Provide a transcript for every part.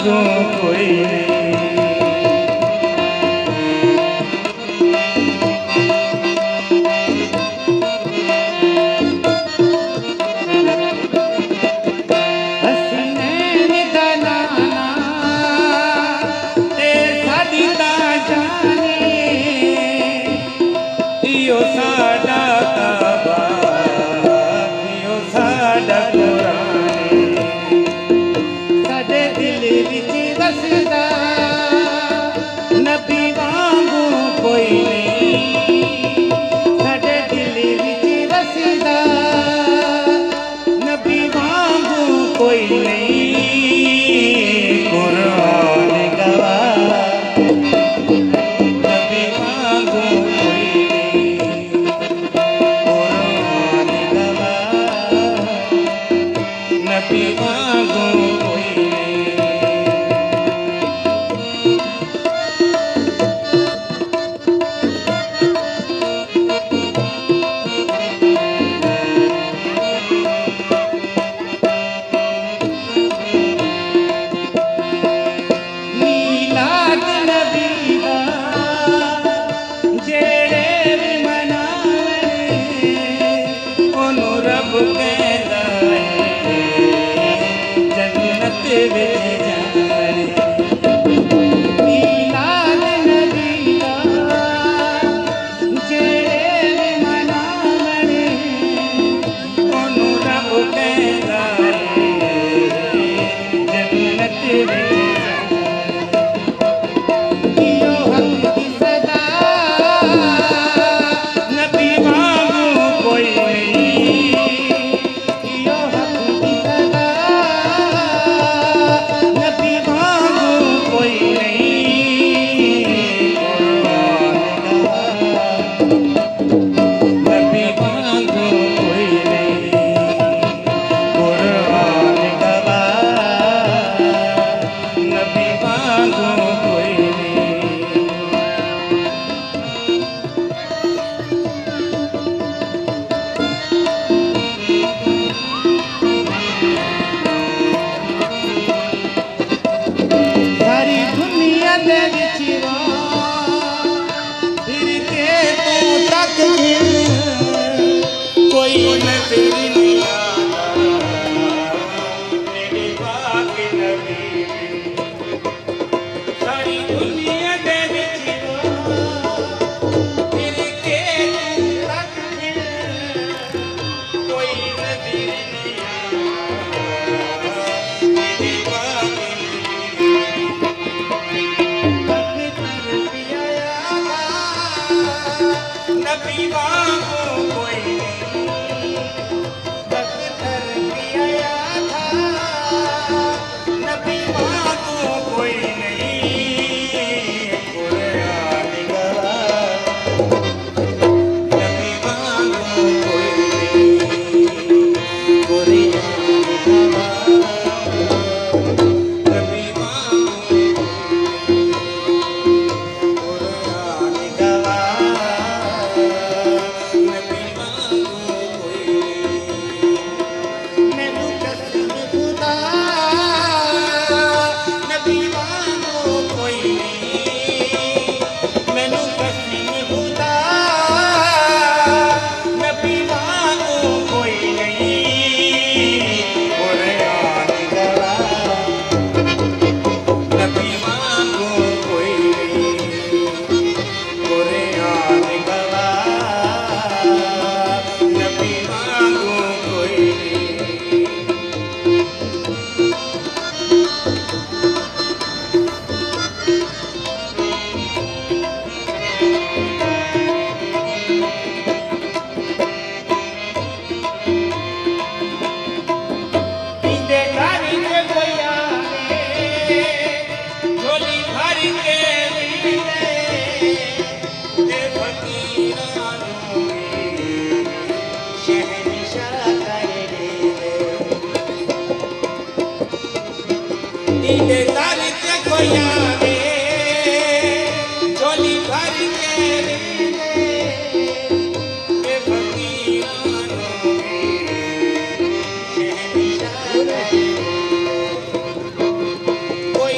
वांगू कोई कोई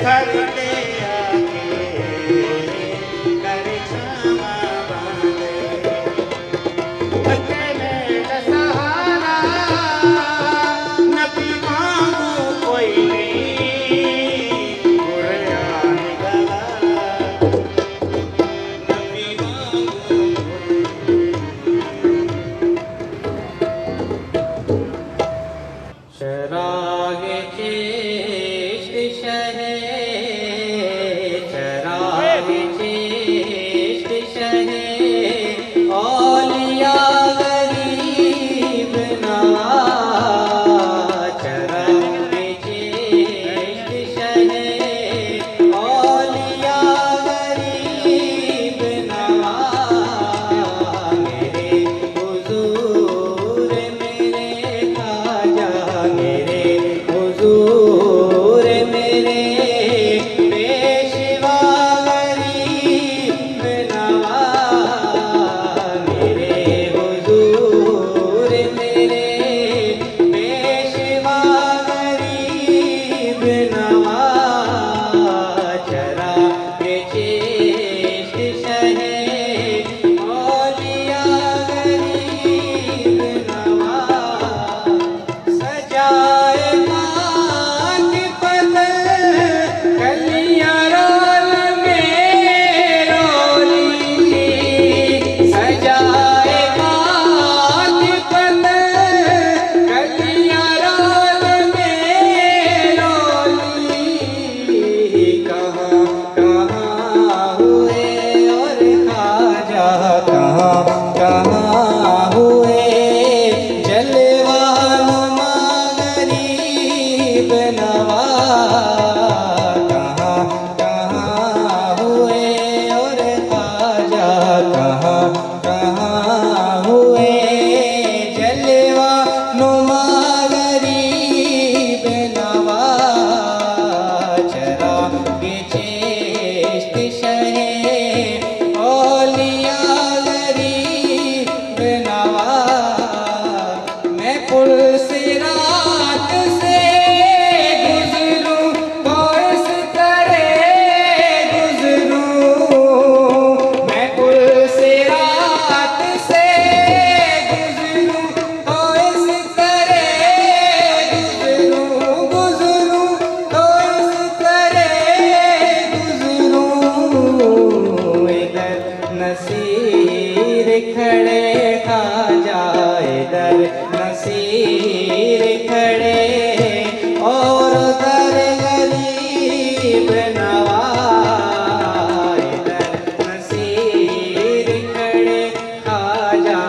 घर के आगे कर छामा बांधे अकेले का सहारा न भी मांगू कोई नहीं कुरान गला न भी मांगू चराग चेष्ट शहे चराग चेष्ट शहे औलिया गरीब नवाज चराग चेष्ट शहे औलिया गरीब नवाज मेरे हुजूर मेरे खाजा मेरे हुजूर मेरे पेशवा गरीब नवाज मेरे हुजूर मेरे पेशवा गरीब नवाज चराग चेष्ट शहे औलिया गरीब नवाज सजाए मांग बदल कलियां रोल में रोली सजाए मांग बदल कलियां रोल में रोली कहाँ कहाँ हुए और खाजा कहाँ कहाँ हुए जलवानुमा गरीब नवाज कहाँ कहाँ हुए और खाजा कहाँ कहाँ हुए जलवानुमा गरीब नवाज चराग चेष्ट शहे औलिया गरीब नवाज मैं पुल से रात से गुजरूं तो इस तरह गुजरूं मैं पुल से रात से गुजरूं तो इस तरह गुजरूं तो इस तरह गुजरूं इधर नसीर खड़े खाजा इधर नसीर खड़े और उधर गरीब नवाज इधर नसीर खड़े खाजा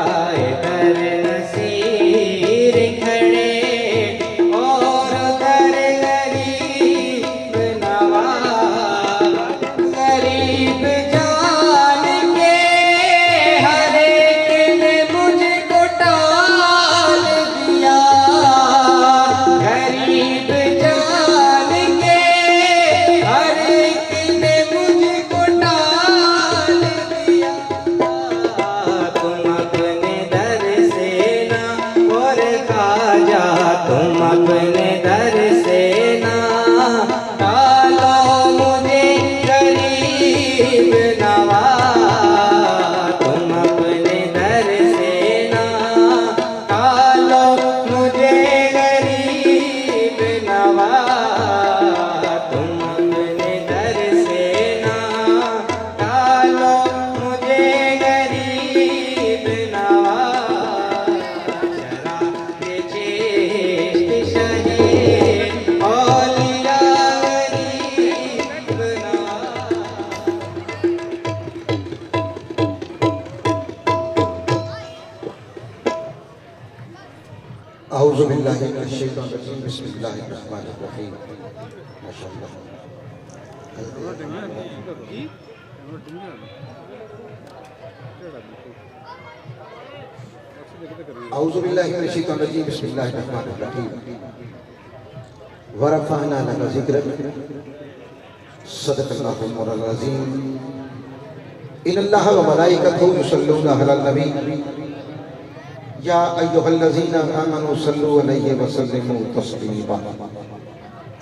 इधर नसीर खड़े और उधर गरीब नवाज गरीब जान के हर एक ने मुझको टाल दिया गरीब जान के हर एक ने मुझको टाल दिया तुम अपने दर से ना और खाजा तुम अपने दर से ना टालो मुझे गरीब नवाज तुम अपने दर से ना टालो मुझे गरीब नवाज तुम अपने दर से ना टालो मुझे गरीब नवाज चराग चेष्ट शहे औलिया गरीब नवाज औज़ु बिल्लाहि मिनश शैतानिर रजीम बिस्मिल्लाहिर रहमानिर रहीम माशाअल्लाह औज़ु बिल्लाहि मिनश शैतानिर रजीम बिस्मिल्लाहिर रहमानिर रहीम व रफ़अना लका ज़िक्रक सदक़ल्लाहुल मौलाना अज़ीम इन्नल्लाह व मलाइकतहु युसल्लूना अलन नबी या अय्युहल्लज़ीना आमनू सल्लू अलैहि व सल्लिमू तस्लीमा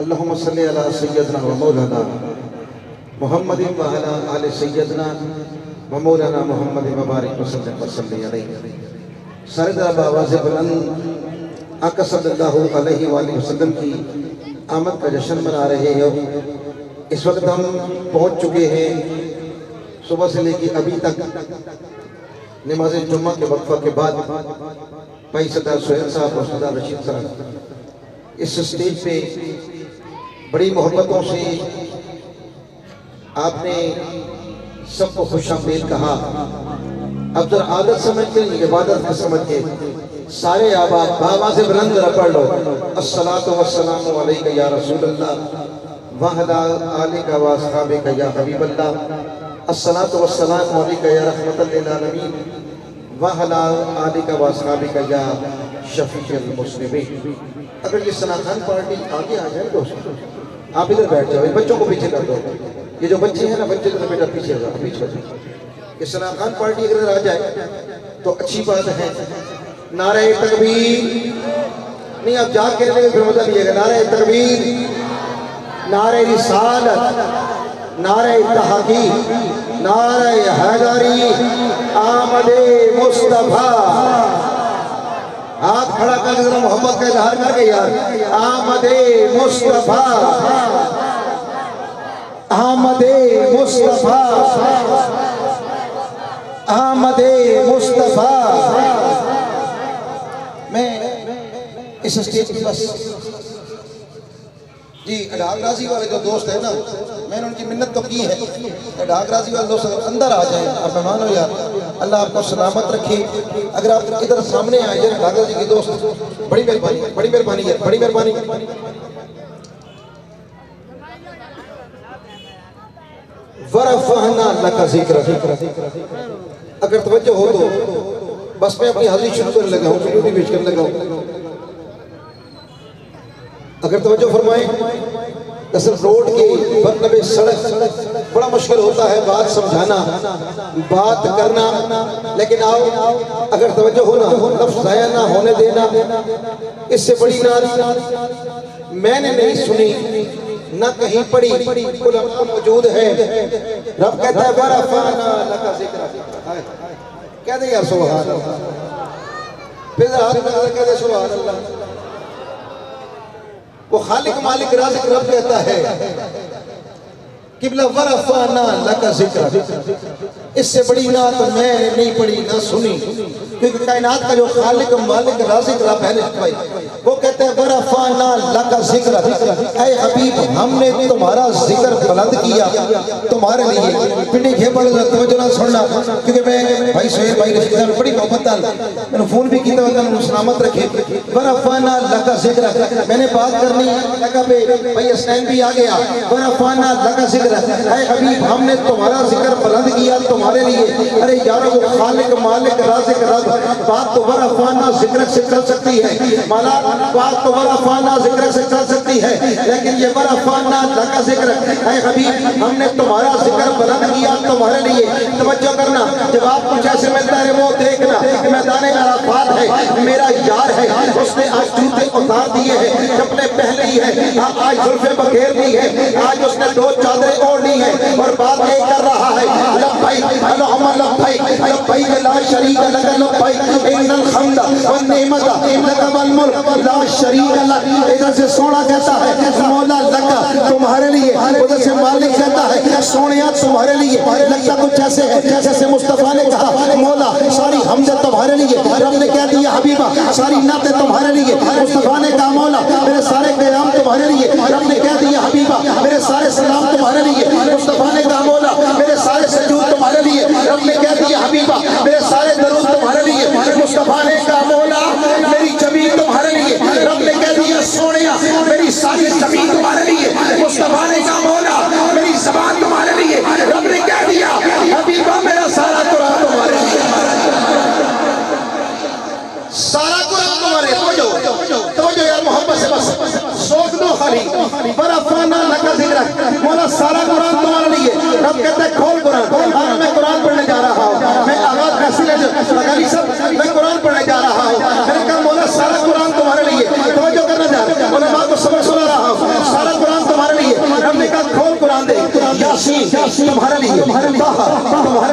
अल्लाहुम्मा सल्ली अला सय्यदना व मौलाना मुहम्मदिन व अला आलि सय्यदना व मौलाना मुहम्मदिन व बारिक वसल्लम व सल्ली अलैहि। सरदार आवाज़ बुलंद आका सल्लल्लाहु अलैहि वसल्लम की आमद का जश्न मना रहे हैं। इस वक्त हम पहुंच चुके हैं सुबह से लेकर अभी तक नमाज जुम्मा के वक्फा के बाद भाई सरदार सोहेल साहब और सरदार रशीद साहब इस स्टेज पे बड़ी मोहब्बतों से आपने सबको खुशामदीद कहा। अब जरा आदत समझ के इबादत का समझ के सारे आबाद बाबा से बुलंद पढ़ लो, अस्सलातु वस्सलामु अलैका या रसूलल्लाह व अला आलिका व अस्हाबिका या हबीबल्लाह, अस्सलातु वस्सलामु अलैका या रहमतल लिल आलमीन व अला आलिका व अस्हाबिका या शफीउल मुस्लिमीन। अगर ये सना खान पार्टी आगे आ जाए दोस्तों, आप इधर बैठ जाओ, बच्चों को पीछे कर दो। ये जो बच्चे हैं ना, बच्चे तो बेटा पीछे जाओ, पीछे जाओ। ये सना खान पार्टी अगर आ जाए तो अच्छी बात है। नारे तकबीर नहीं, आप जाग के फिर मजा लीजिएगा। नारे तकबीर, नारे रिसालत, नारे तहकीक, नारे हैदरी, आमदे मुस्तफा। हाथ खड़ा करके जरा मोहब्बत का इजहार करके यार, आमदे मुस्तफा, आमदे मुस्तफा, आमदे मुस्तफा। मैं इस स्टेज की बस जी डाक राजी वाले जो दोस्त है ना, मैंने उनकी मिन्नत तो की है। डाक राजी वाले दोस्त अगर अंदर आ जाए, आप मेहमान हो यार, अल्लाह आपको सलामत रखे। अगर आप इधर सामने आ जाए डाक राजी के दोस्त, बड़ी मेहरबानी, बड़ी मेहरबानी है, बड़ी मेहरबानी। वरफ़अना लका ज़िक्र। अगर तवज्जो हो तो बस मैं अपनी हाजिरी शुरू करने लगा हूँ, वीडियो भी पेश करने लगा हूँ। अगर तवज्जो फरमाएं, दरअसल रोड के मतलब सड़क बड़ा मुश्किल होता है बात समझाना, बात करना, लेकिन आओ अगर तवज्जो हो ना, लफ्ज़ ज़ाया ना होने देना। इससे बड़ी नात मैंने नहीं सुनी ना कहीं पढ़ी, उलमा मौजूद है। रब कहता है वरफ़अना लका ज़िक्र। कह दे यार सुभान अल्लाह, फिर हाथ में कह दे सुभान अल्लाह। वो खालिक मालिक राज़िक रब कहता है किबला वरफ़अना लका ज़िक्र। इससे बड़ी नात मैंने नहीं पढ़ी ना सुनी, क्योंकि कायनात का जो खालिक मालिक राज़िक रब है भाई, वो कहते हैं वरफ़अना लका ज़िक्र। ऐ हबीब, हमने तुम्हारा जिक्र बुलंद किया तुम्हारे लिए। पिंडी घेबड़ तवज्जो ना सुनना, क्योंकि मैं भाई सोहेल भाई ने बड़ी मोहब्बत नाल मैंने फोन भी किया, उन्होंने सलामत रखे। वरफ़अना लका ज़िक्र मैंने बात करनी लगा पे भाई स्टैंड भी आ गया। वरफ़अना लका ज़िक्र, ऐ हबीब हमने तुम्हारा जिक्र बुलंद किया तुम्हारे लिए। अरे यार वो खालिक मालिक राज़िक रब, बात तो वरफ़अना ज़िक्र से चल सकती है माला, बात तो वरफ़अना ज़िक्र से चल सकती है, लेकिन ये वरफ़अना लका ज़िक्र, ऐ हबीब हमने तुम्हारा जिक्र बुलंद किया तुम्हारे लिए। तवज्जो करना, जब आप कुछ ऐसे मिलता है वो देखना, मैदान अराफात है, मेरा यार है, उसने आज जूते उतार दिए हैं, चप्पलें पहन ली है, आज जुल्फे बखेर दी है, आज उसने दो चादरें ओढ़नी है और बात ये कर रहा है लब्बैक अल्लाहुम्मा लब्बैक लब्बैक ला शरीक लक लब्बैक इन्नल हम्द वन निअमत लक वल मुल्क ला शरीक लक। इधर से सोना कहता है मौला लक तुम्हारे लिए, उधर से मालिक कहता है सोनिया तुम्हारे लिए। लगता कुछ ऐसे है जैसे मुस्तफा ने कहा मौला सारी हमद तुम्हारे लिए, रब ने कह दिया हबीबा सारी नाते तुम्हारे लिए। मुस्तफा ने कहा मौला मेरे सारे क़याम तुम्हारे लिए, रब ने कह दिया हबीबा मेरे सारे सलाम तुम्हारे लिए। मुस्तफा ने कहा मौला मेरे सारे सजूद तुम्हारे लिए, रब ने कह दिया हबीबा मेरे सारे दरूद तुम्हारे लिए। मुस्तफा ने कहा मौला मेरी जमीन तुम्हारे लिए, रब ने कह दिया सोनिया मेरी सारी जमीन तुम्हारे लिए। मुस्तफा ने कहा मौला मेरी ज़बान तुम्हारे लिए, रब ने कह दिया हबीबा मेरा सारा कुरान तुम्हारे लिए, सारा कुरान तुम्हारे। तवज्जो यार मोहब्बत से बस सोच दो खाली, वरफ़अना लका ज़िक्र, मौला सारा कुरान तुम्हारे लिए। रब कहता है खोल कुरान, आज मैं कुरान पढ़ने जा रहा हूँ। मैं आवाज कैसी ले लगाली सब, मैं कुरान पढ़ने जा रहा हूँ। मैंने कहा मौला सारा कुरान तुम्हारे लिए। तवज्जो करना जा, उलमा को सबक सुना रहा हूँ, सारा लिए, तुम्हारे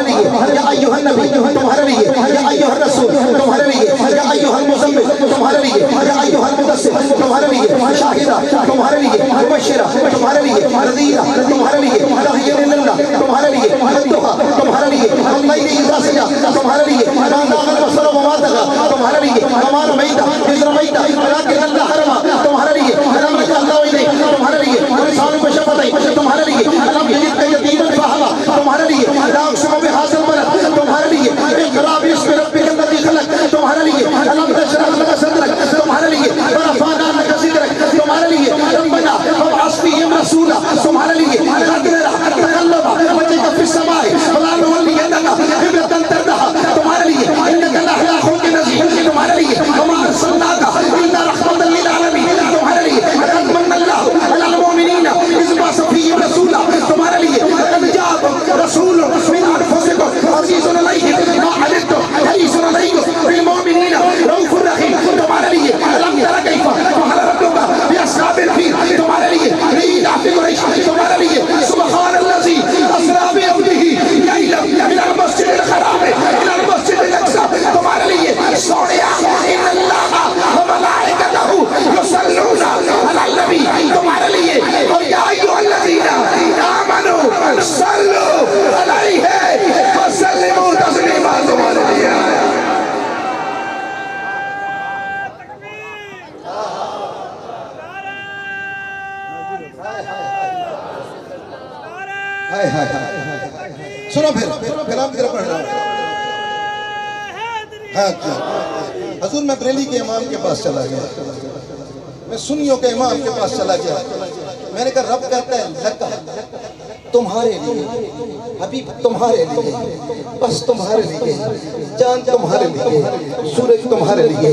लिए, या अय्युहन नबी तुम्हारे लिए, या अय्युहर रसूल तुम्हारे लिए, या अय्युहल मुज़म्मिल तुम्हारे लिए, या अय्युहल मुदस्सिर तुम्हारे लिए, शाहिदा तुम्हारे लिए, मुबश्शिरा तुम्हारे लिए, नज़ीरा तुम्हारे लिए, दाहियन लिल्लाह तुम्हारे लिए, दुहा तुम्हारे लिए, अल्लाइल इज़ा सजा तुम्हारे लिए, दामन बसर व मा तगा तुम्हारे लिए, कमान मैदा इज़ रमैता वलाकिन अल्लाह हरमा तुम्हारे लिए, अलम अल्लाह इलैह तुम्हारे लिए, इंसान को शफतै तुम्हारे लिए, अलम यजिद का यतीमन फहवा तुम्हारे लिए, ला अक़सिमु बिहाज़िल बलद तुम्हारे लिए, इक़रा बिस्मि रब्बिकल लज़ी खलक़ तुम्हारे लिए, अलम नशरह लक सदरक तुम्हारे लिए, व रफ़अना लक ज़िक्रक तुम्हारे लिए, रब्बना वबअस फ़ीहिम रसूला तुम्हारे लिए, क़द्रा तक़ल्लुबा वजहक फ़िस समाई वला नुवल्लियन्नका क़िबलतन तरदहा तुम्हारे लिए, इन्नका लअला ख़ुल्क़िन अज़ीम तुम्हारे लिए, वमा अरसलनाका इल्ला रहमतन लिल आलमीन तुम्हारे लिए, क़द मन्नल्लाहु अलल मुमिनीना इज़ बअस फ़ीहिम रसूला तुम्हारे लिए, क़द जाअकुम रसूलुन मिन अनफुसिकुम अज़ीज़ुन अलैहि मा अनित्तुम हरीसुन अलैकुम बिल मुमिनीना रऊफ़ुर रहीम तुम्हारे लिए, अलम तरा कैफ़ा फ़अल रब्बुका बिअस्हाबिल फ़ील तुम्हारे लिए, ईलाफ़ि क़ुरैश तुम्हारे लिए, सुब्हानल्लज़ी अस्रा बिअब्दिही लैलन मिनल मस्जिदिल हराम इलल मस्जिदिल अक़सा तुम्हारे लिए, सोनिया इन्नल्लाहा व मलाइकतहू युसल्लूना अलल नबी तुम्हारे लिए, और या अय्युहल्लज़ीना आमनू सल्लू अलैहि व सल्लिमू तस्लीमा तुम्हारे लिए। हाय हाय सुनो फिर कलाम की तरफ पढ़ रहा हूँ। हाँ क्या हजूर मैं बरेली के इमाम के पास चला गया, मैं सुन्नियों के इमाम के पास चला गया, मैंने कहा रब कहता है लका तुम्हारे लिए, हबीब तुम्हारे लिए, बस तुम्हारे लिए, चांद तुम्हारे लिए, सूरज तुम्हारे लिए,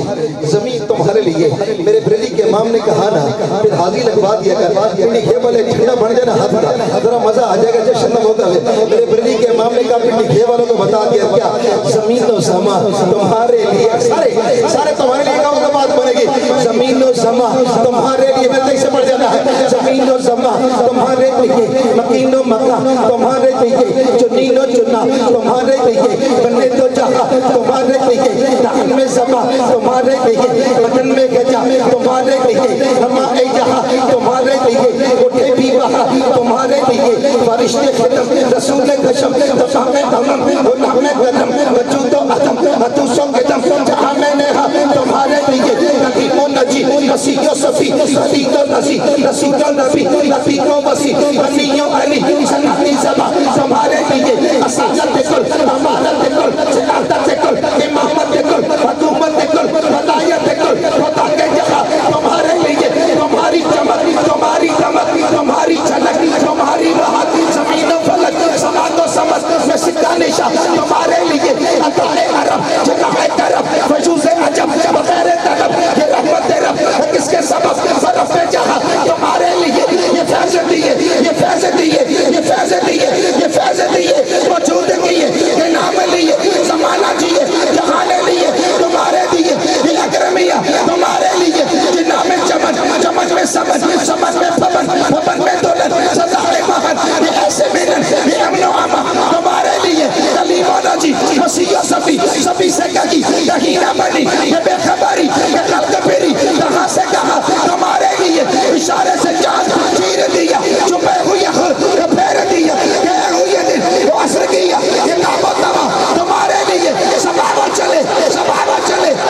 जमीन तुम्हारे लिए। मेरे बरेली के इमाम ने कहा ना फिर हाजी लगवा दिया कर, पिंडी खेप वाले ठंडा बन जाए ना हाथ का, जरा मजा आ जाएगा जश्न होता है। मेरे बरेली के इमाम ने कहा पिंडी खेप वालों को बता दिया क्या जमीन और समा तुम्हारे लिए, सारे सारे तुम्हारे लिए का उनका बात बनेगी, जमीन और समा तुम्हारे लिए, मैं से पड़ जाता है, जमीन और समा तुम्हारे लिए, मकीन और मक्का तुम्हारे लिए, चुनीनो चुना तुम्हारे लिए, बने तो जहा तुम्हारे लिए, दान में समा तुम्हारे लिए, बदन में गजा तुम्हारे लिए, हमारे जहा तुम्हारे लिए, उठे भी वहा तुम्हारे लिए, फरिश्ते खत्म रसूल कशम तफामे तमम उलमे कदम बचू तो अदम हतू संगदम जहां मैंने हा तुम्हारे लिए, नबी को नजी नसी को सफी सफी को नसी नसी को नबी नबी को वसी बनियों अली सन्नती सभा तुम्हारे लिए, असाजत कुल अमानत कुल सियासत कुल इमामत कुल हुकूमत कुल वलायत कुल खुदा के जहां तुम्हारे लिए, तुम्हारी चमक तुम्हारी दमक तुम्हारी झलक तुम्हारी राहत ज़मीन व फलक समातो समझ में सिक्का निशा तुम्हारे लिए, अताए अरब जगाए करब फजूज़े अजब बग़ैर तलब ये रहमत रब किसके सबब बरफ़ पे जहां तुम्हारे लिए, ये फैज़ दिए ये फैज़ दिए ये फैज़ दिए ये फैज़ दिए वजूद किए ये नाम लिए ज़माना जिए जहान लिए तुम्हारे लिए, ये अकरमिया तुम्हारे लिए, ये नाम चमन चमन में समझ समझ में फबन फबन में दौलत सदाए महन, ये ऐसे मिलन ये अमनो अमा तुम्हारे लिए, कलीमाना जी हसिया सफी सफी से कही कहीं ना बनी ये बेखबरी ये खल्क पेरी कहाँ से कहाँ तुम्हारे लिए, इशारे से चाँद चीर दिया छुपे हुए खुद फेर दिया गए हुए दिन वो असर किया ये काबा तवा तुम्हारे लिए, सबावा चले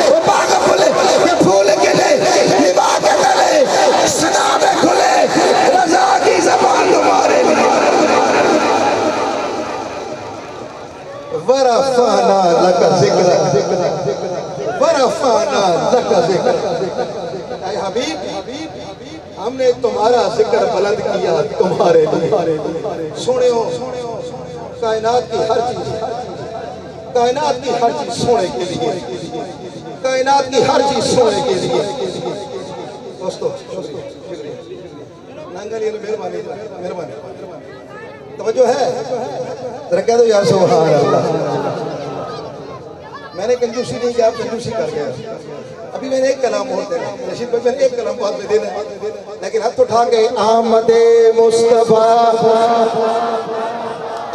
वो बाग फूले ये फूल गिले निभा के तले सना में खुले रज़ा की ज़बान तुम्हारे लिए। वरफ़अना लक ज़िक्रक वरफ़अना लक ज़िक्रक, ऐ हबीब हमने तुम्हारा जिक्र बुलंद किया तुम्हारे लिए। सुनियो कायनात की हर चीज सोने के लिए, कायनात की हर चीज सोने के लिए। दोस्तों मेहरबानी तवज्जो है, जरा कह दो यार सुभान अल्लाह। मैंने कंजूसी नहीं की, आप कंजूसी कर गए। अभी मैंने एक कलाम और देना, रशीद भाई मैंने एक कलाम बाद में देना, लेकिन हाथ उठा के आमदे मुस्तफा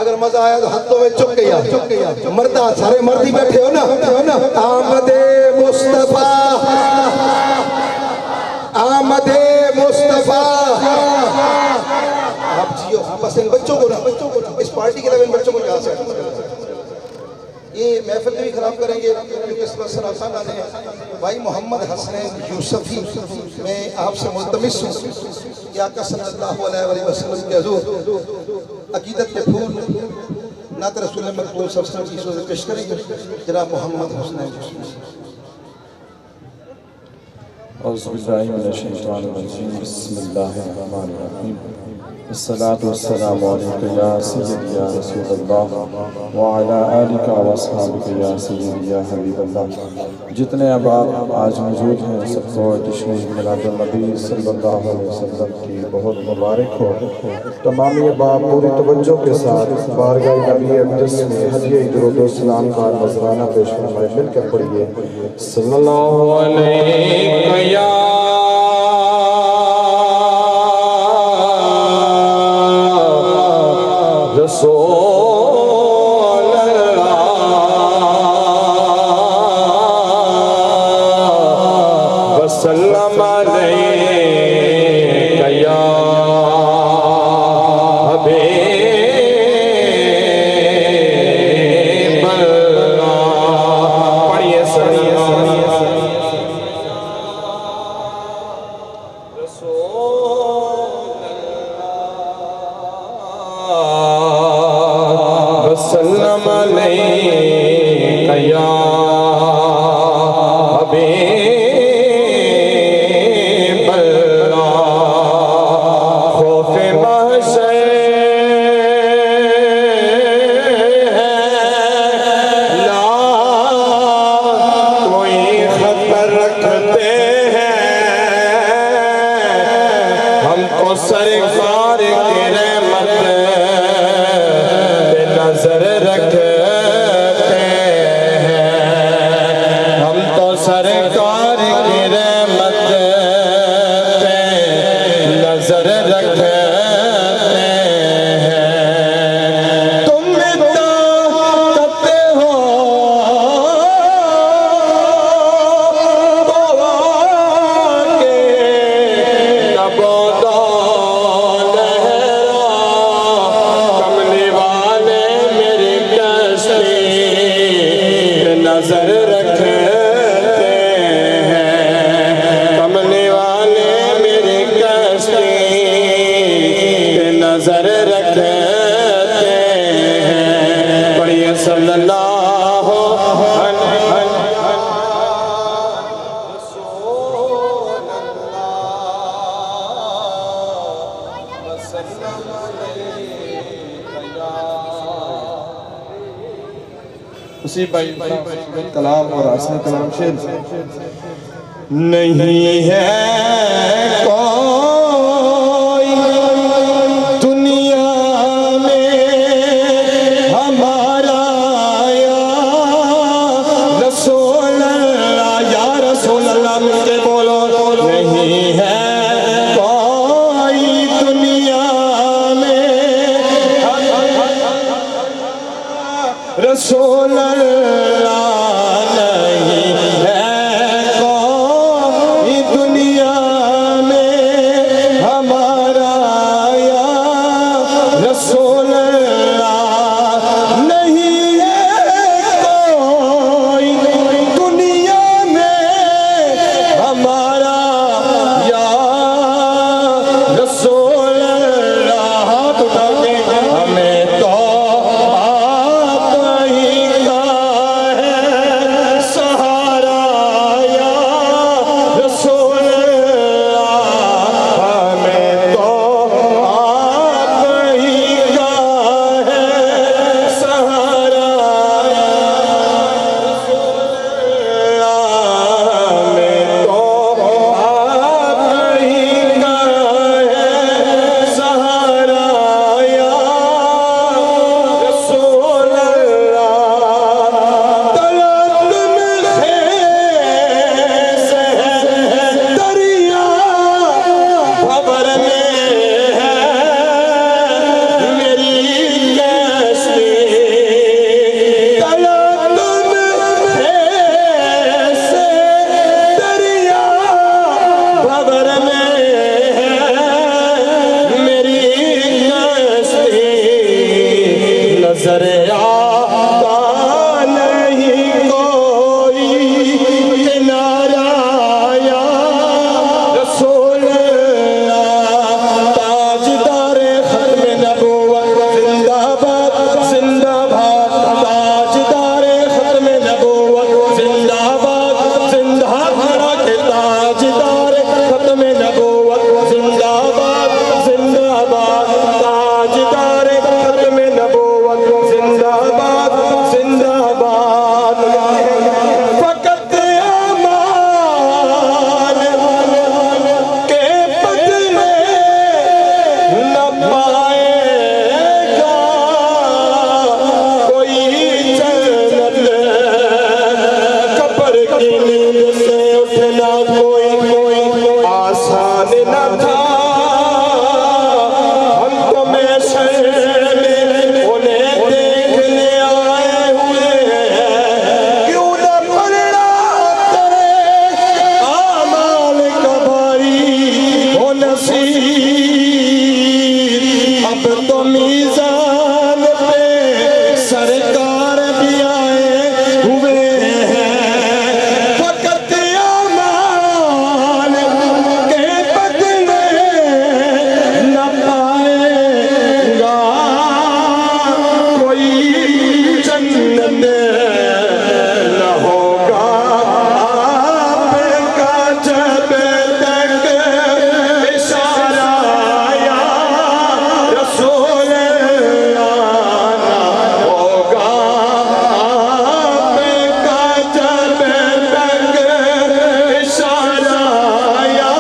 अगर मजा आया तो हाथों में चुक गया मर्दा सारे मर्द ही बैठे हो ना आमदे मुस्तफा आमदे मुस्तफा आप जियो बस इन बच्चों को ना इस पार्टी के अलावा इन बच्चों को यहाँ से ये महफिल भी खराब करेंगे क्योंकि इस पर सरासन आने हैं भाई मोहम्मद हसनैन यूसुफी मैं आपसे मुल्तमिस हूँ कि आका सल्लल्लाहु अलैहि वसल्लम के हुजूर अकीदत के फूल नात रसूल मकबूल सल्लल्लाहु अलैहि वसल्लम की सूरत पेश करेंगे जनाब मोहम्मद हसनैन यूसुफी औज़ु बिल्लाहि मिनश शैतानिर रजीम बिस्मिल्लाहिर्रहमानिर्रहीम अस्सलातु वस्सलामु अलैका या सय्यदी या रसूलल्लाह व अला आलिका व अस्हाबिका या सय्यदी या हबीबल्लाह। जितने अहबाब आज मौजूद हैं सबको जश्न मिलादुन नबी सल्लल्लाहु अलैहि वसल्लम की बहुत मुबारक हो। तमाम अहबाब पूरी तवज्जो के साथ बारगाह नबी अक़दस में हदिया दुरूद व सलाम का नज़राना पेश फरमाए। मिलकर पढ़िए सल्लल्लाहु अलैहि या उसी भाई कलाम और आसनी कलाम शेर नहीं है कोई दुनिया में हमारा या रसूल अल्लाह या रसूल अल्लाह मुझे बोलो नहीं है कोई दुनिया में रसूल अल्लाह नहीं है कोई दुनिया में नसीब अब तो मीज़ान पे सरकार भी आए हुए हैं। फकत अमाल के बदले न पाएगा कोई जन्नत न होगा आपका जब तक इशारा या रसूल आना होगा आपका जब तक इशारा या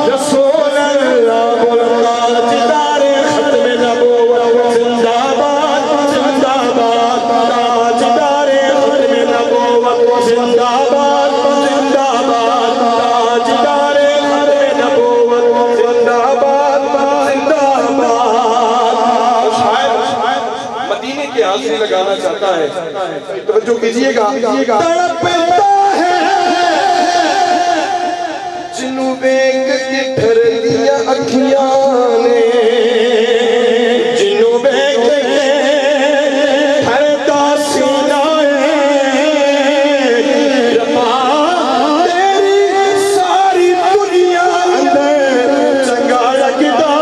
रसूल बोलता जिदारे खत्म नबूवत जिंदाबाद जिंदाबाद ताजदारे खत्म नबूवत जिंदाबाद जिंदाबाद ताजदारे खत्म नबूवत जिंदाबाद जिंदाबाद। शायद मदीने के हाजिरी लगाना चाहता है, तवज्जो कीजिएगा। तड़पता है जिन्नू वेख के ठर दिया अखियां ने, जिन्नू वेख के ठरदा सीना है। रब्बा तेरी सारी दुनिया अंदर चंगा लगदा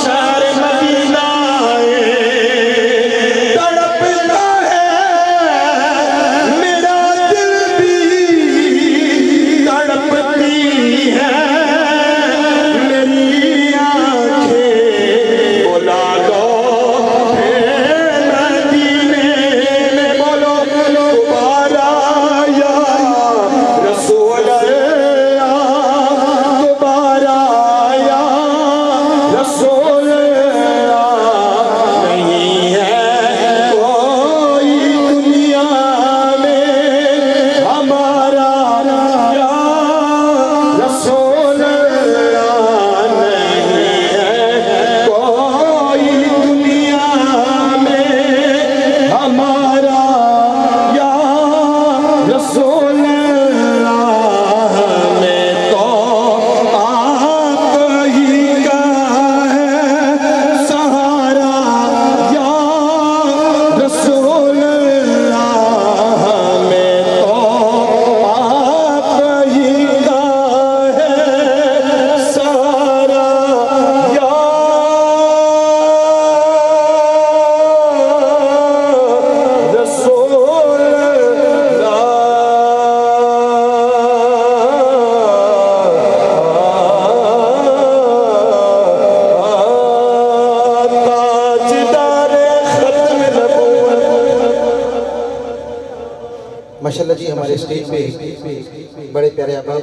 शहर मदीना है। तड़पता है मेरा दिल भी, तड़पती है मेरी आंखें। बुला लो मदीने में, बोलो दोबारा या रसूल अल्लाह, दोबारा या रसूल अल्लाह। नहीं है कोई दुनिया में हमारा या रसूल अल्लाह। नहीं है कोई दुनिया में हमारा या रसूल अल्लाह। में तो आप ही का है सहारा या रसूल अल्लाह। में तो आप ही का है सहारा या रसूल माशाल्लाह जी हमारे स्टेज पे बड़े प्यारे अहबाब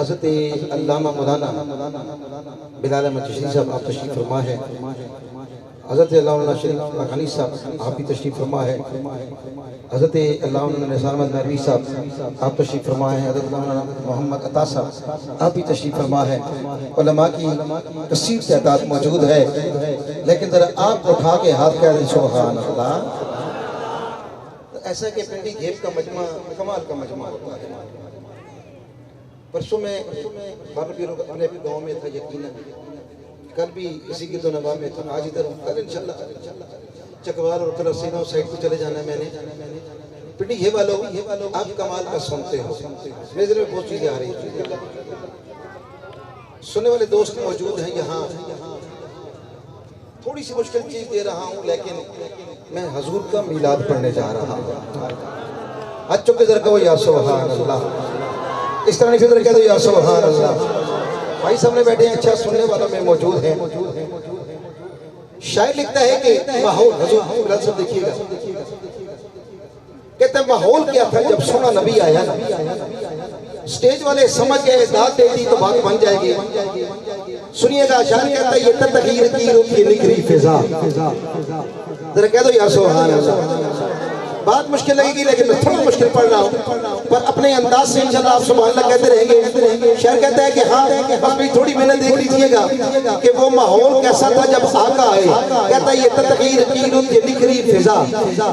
हज़रत अल्लामा मौलाना बिलाल अहमद चिश्ती साहब आप तशरीफ फरमा है। हज़रत अल्लामा शरीफ अखानी साहब आप भी तशरीफ फरमा है। हज़रत अल्लामा निसार अहमद नरवी साहब आप तशरीफ फरमा है। हज़रत अल्लामा मोहम्मद अता साहब आप भी तशरीफ फरमा है। उलमा की कसीर तादाद मौजूद है, लेकिन ज़रा आप उठा के हाथ कह दें सुभान अल्लाह। ऐसा कि पिंडी घेब का मजमा कमाल का मजमा होता है। परसों में बारह अपने गाँव में था, यकीनन कल भी इसी की दोनवा में था, आज इधर हूँ। कल इंशाल्लाह चकवाल और तरसीना साइड को चले जाना है मैंने। पिंडी घेब वालों आप कमाल का सुनते हो, मेरे दिल में बहुत चीज़ें आ रही हैं। सुनने वाले दोस्त मौजूद हैं यहाँ। थोड़ी सी मुश्किल चीज़ दे रहा हूँ, लेकिन मैं हजूर का मिलाद पढ़ने जा रहा हूँ। आज चुके जरा कहो या सुभान अल्लाह, इस तरह नहीं फिर कह दो या सुभान अल्लाह। भाई सामने बैठे हैं, अच्छा सुनने वालों में मौजूद हैं। शायर लिखता है कि माहौल, हजूर सब देखिएगा, कहते हैं माहौल क्या था जब सोना नबी आया ना। स्टेज वाले समझ गए दाद दे दी तो बात बन जाएगी। सुनिएगा, शायर कहता है ये तगीर की रुखी निखरी फिजा, जरा कह दो या सुभान अल्लाह। बात मुश्किल लगेगी लेकिन मैं थोड़ा मुश्किल पढ़ रहा हूँ, पर अपने अंदाज से इंशाल्लाह आप सुभान अल्लाह कहते रहेंगे। शायर कहता है कि हाँ बस भाई थोड़ी मेहनत देख लीजिएगा कि वो माहौल कैसा था जब आका आए। कहता है ये तदकीर की रुत ये निखरी फिजा,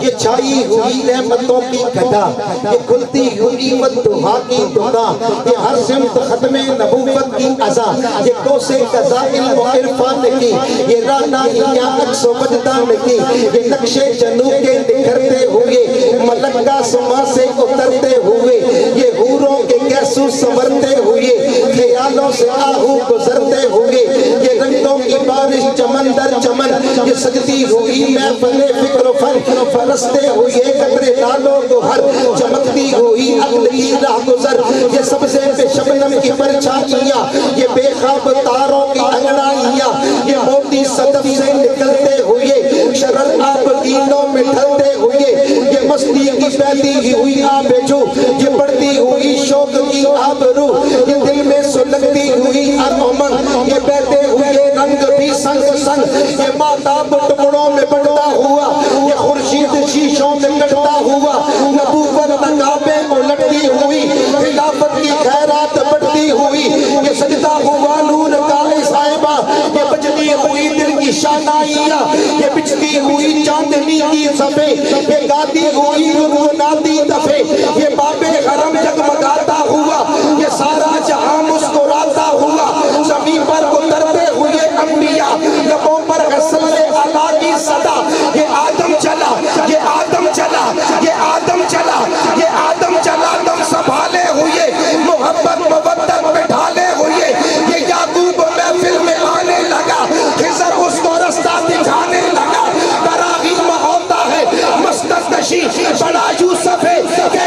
ये छाई हुई रहमतों की घटा, ये खुलती हुई वद्दुहा की दुआ, ये हर सिमत खत्मे नबूवत की अज़ा, ये कोसे कज़ा इल्म व इरफान की, ये रानाइयाँ अक्स व वजदान की, ये नक्शे जनू के निखरते हुए मलक का समा से उतरते हुए, ये हूरों के कैसू संवरते हुए, ख्यालों से आहू गुजरते हुए, ये रंगों की बारिश चमन दर चमन, ये सजती हुई महफिले फिक्र फन, फरसते हुए कतरे लालो गोहर, चमकती हुई अक्ल की राह गुजर, ये सबसे पे शबनम की परछाइयाँ, ये बेखाब तारों की अंगड़ाइयाँ, ये मोती सदफ से निकलते हुए शरर आबगीनों में ढलते हुए, ये मस्ती की बहती हुई आबेजू, ये बढ़ती हुई शौक की आबरू, ये दिल में सुलगती हुई अरमान, ये बहते हुए रंग भी संग संग, ये माताब टुकड़ों में बढ़ता हुआ, ये खुर्शीद शीशों में कटता हुआ, नबूवत नकाबें उलटती हुई, खिलाफत की खैरात बढ़ती हुई, ये सजदा हुआ नूर का साहिबा, ये बजती हुई दिल की शानाइयाँ, ये बिछती हुई चांदनी की सफे, ये गाती हुई गुनगुनाती दफे, ये बाबे हरम जगमगाता हुआ, ये सारा जहां मुस्कुराता हुआ, ज़मीन पर उतरते हुए अंबिया, लबों पर हसले अला की सदा, ये आदम चला, ये आदम चला, ये आदम चला, ये आदम चला, दम संभाले हुए मोहब्बत मवद्दत पे ढाले हुए, ये याकूब महफिल में आने लगा, खिज़र उसको रास्ता दिखाने लगा, बरागीम होता है मस्तक नशी, बड़ा यूसुफ है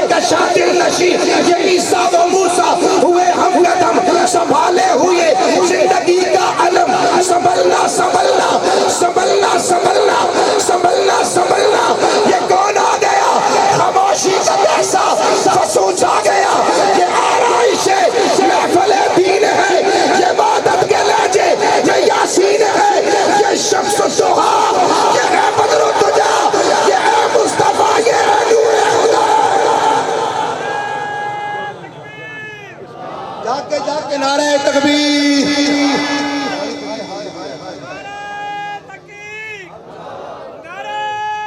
के शातिर नशी, ये ईसा व मूसा हुए हम कदम संभाले हुए जिंदगी का अलम, संभलना संभलना संभलना संभलना संभलना संभलना, ये कौन आ गया खामोशी का पैसा फसूच आ गया, ये आराइश है महफिल दीन है, ये इबादत के लहजे, ये यासीन है, ये शम्स दुहा, ये है बदर तुजा, ये है मुस्तफा, ये है नूर खुदा। जाके जाके नारे तकबीर,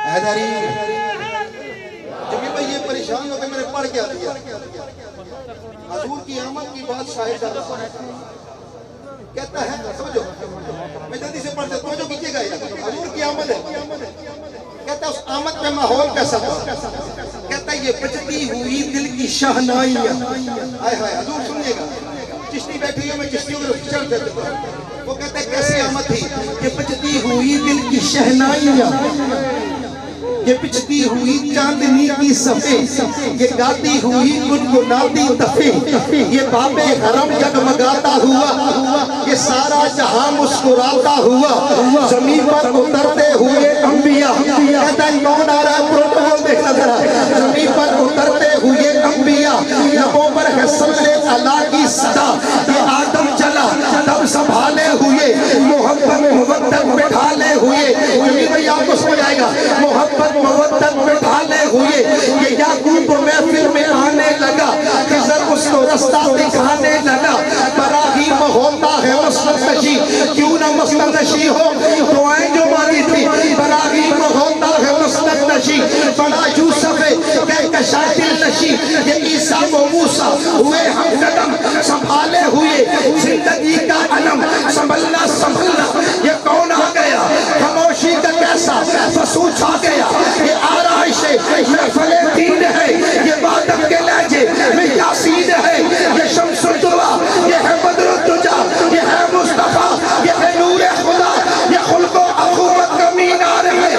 हैदरी जब ये भाई ये परेशान होकर मैंने पढ़ क्या दिया, हजूर की आमद की बात शायद कहता है, समझो मैं जल्दी से पढ़ देता हूँ जो कीजिएगा, हजूर की आमद है, कहता है उस आमद में माहौल कैसा था, कहता है ये बजती हुई दिल की शहनाइयाँ, हाय हाय हजूर सुनिएगा, चिश्ती बैठी है मैं चिश्तियों के चढ़ देता हूँ, वो कहता है कैसी आमद थी, ये बजती हुई दिल की शहनाइयाँ, ये पिछती हुई चांदनी की सफे, ये गाती हुई गुनगुनाती दफे, ये बाबे हरम जगमगाता हुआ, ये सारा जहां मुस्कुराता हुआ, जमीन पर उतरते हुए अंबिया, कहता है कौन आ रहा है प्रोटोकॉल देखना जरा, जमीन पर उतरते हुए अंबिया, लबों पर हसले अला की सदा, ये आदम चला तब संभाले हुए मोहब्बत मुवद्दत में ढाले हुए, भाई आपको समझ आएगा, मोहब्बत मुवद्दत में ढाले हुए, ये याकूब महफिल में आने लगा, खिज़र उसको रास्ता दिखाने लगा, बरागीम होता है मस्तक नशी, क्यों ना मस्तक नशी हो, दुआएं जो मांगी थी, बरागीम होता है मस्तक नशी, बड़ा यूसुफ के शातिर नशी, ये ईसा व मूसा हुए हम कदम संभाले हुए जिंदगी का अलम, संभलना संभलना, ये कौन आ गया खामोशी का कैसा फसूच आ गया, ये आराइश महफिल दीन है, ये इबादत के लहजे में यासीन है, ये शम्स दुआ, ये है बदर तुजा, ये है मुस्तफा, ये है नूर खुदा, ये खुल्को अखुवत का मीनार है,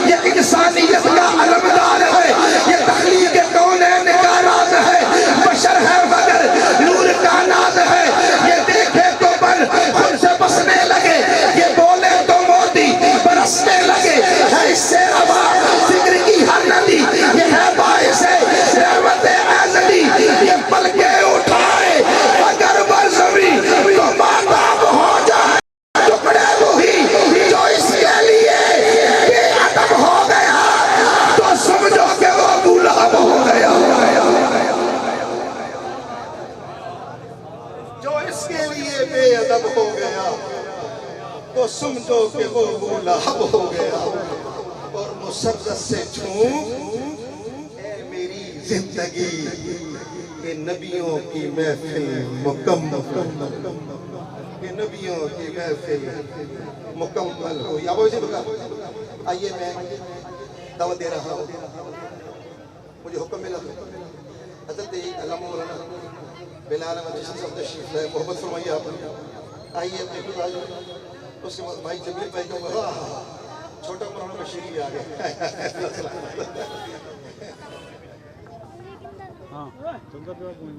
ये इंसानियत का अलमदार है, ये तख्लीक कौनैन का राज है, बशर है मगर नूर का नाज है, ये देखे तो बन खुद से तो समझो कि वो गुलाब हो गया और मुसर्रत से झूम ए मेरी जिंदगी ये नबियों की महफिल मुकम्मल, ये नबियों की महफिल मुकम्मल हो। या वो आइए मैं दावत दे रहा हूँ, मुझे हुक्म मिला हज़रत अल्लामा मौलाना बिलाल अहमद चिश्ती साहब तशरीफ लाए, मोहब्बत फरमाइए आप। आइए अपने भाई, उसके बाद भाई जमील भाई को छोटा मौलाना बशीर भी आ गए।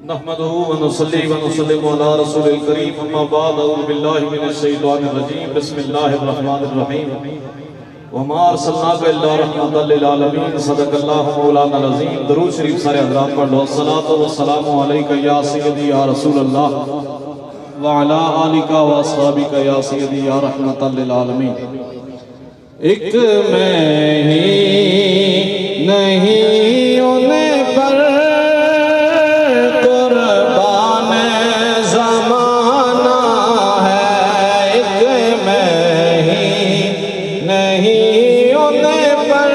नहमदुहु व नुसल्ली व नुसल्लिमु अला रसूलिल करीम, अम्मा बाद, अऊज़ु बिल्लाहि मिनश शैतानिर रजीम, बिस्मिल्लाहिर रहमानिर रहीम। व मा अरसलनाका इल्ला रहमतल लिल आलमीन, सदक़ल्लाहु मौलाना अज़ीम। दरूद शरीफ सारे हज़रात पढ़ लो। अस्सलातु वस्सलामु अलैका या सय्यदी या रसूल अल्लाह व अला आलिका व अस्हाबिका या सय्यदी या रहमतल लिल आलमीन। एक मैं ही नहीं उन्हें पर कुर्बान ज़माना है, एक मैं ही नहीं उन्हें पर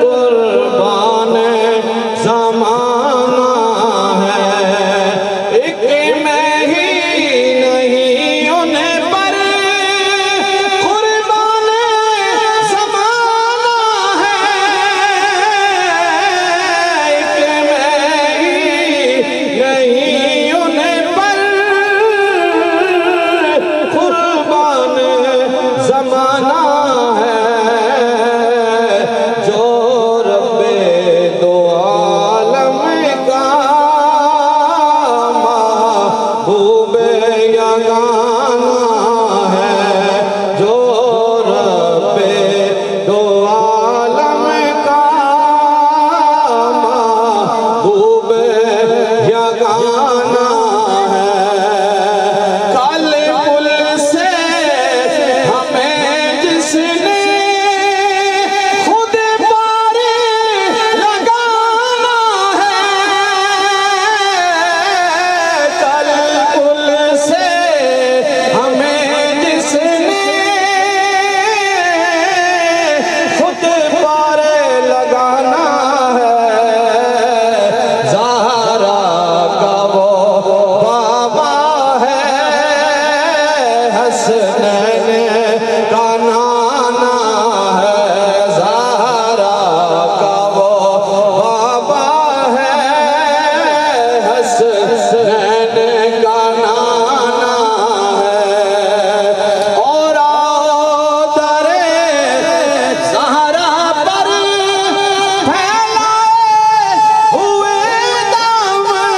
कुर्बान ज़माना है, एक मैं ही नहीं उन्हें पर कुर्बान ज़माना है, एक मैं ही नहीं उन्हें पर कुर्बान ज़माना है, जो रब्बे दो आलम का महबूबे यगाना है, जो रब्बे दो आलम का महबूबे यगाना है। काले पुल से हमें जिसने खुद पार लगाना है, काले पुल से हमें जिसने खुद पार लगाना है, ज़हरा का वो बाबा है, हसनैन का नाना है, ज़हरा का वो बाबा है, हसनैन का नाना है। और आओ दरे ज़हरा पर फैलाए हुए दामन,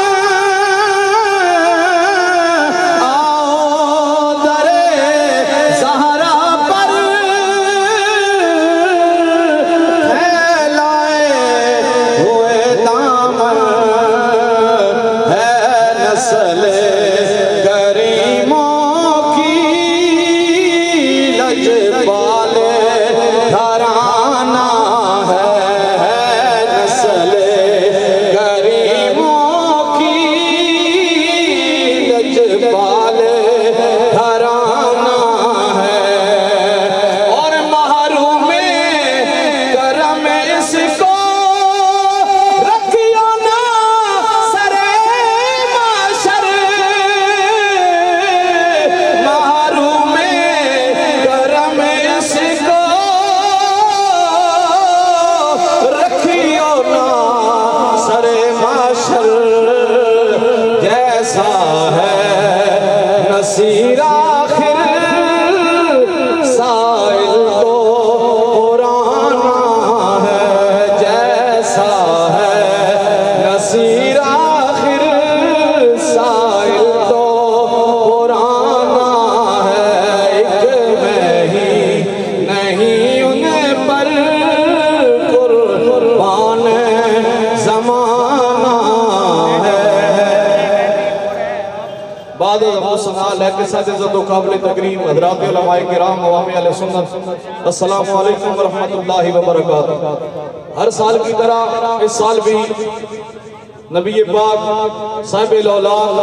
आओ दरे ज़हरा पर फैलाए हुए दामन, है नस्ल करीमों की लजपाले घराना है, नस्ल करीमों की लजपाले घराना है। और महरूमे करम इसको रखियो ना सरे माशर, महरूमे करम इसको रखियो ना सरे माशर, जैसा है नसीर आखिर साइल तो पुराना है, जैसा है नसीर आखिर साइल तो पुराना है, एक मैं ही नहीं उन्हें पर कुर्बान ज़माना है। बाद सवाल है कि साथ इज़्ज़त व काबिल तकरीम हज़रात उलमाए किराम अवामी अहले सुन्नत, अस्सलामु अलैकुम व रहमतुल्लाहि व बरकातुहू। हर साल की तरह इस साल भी नबी पाक साहिब औलाद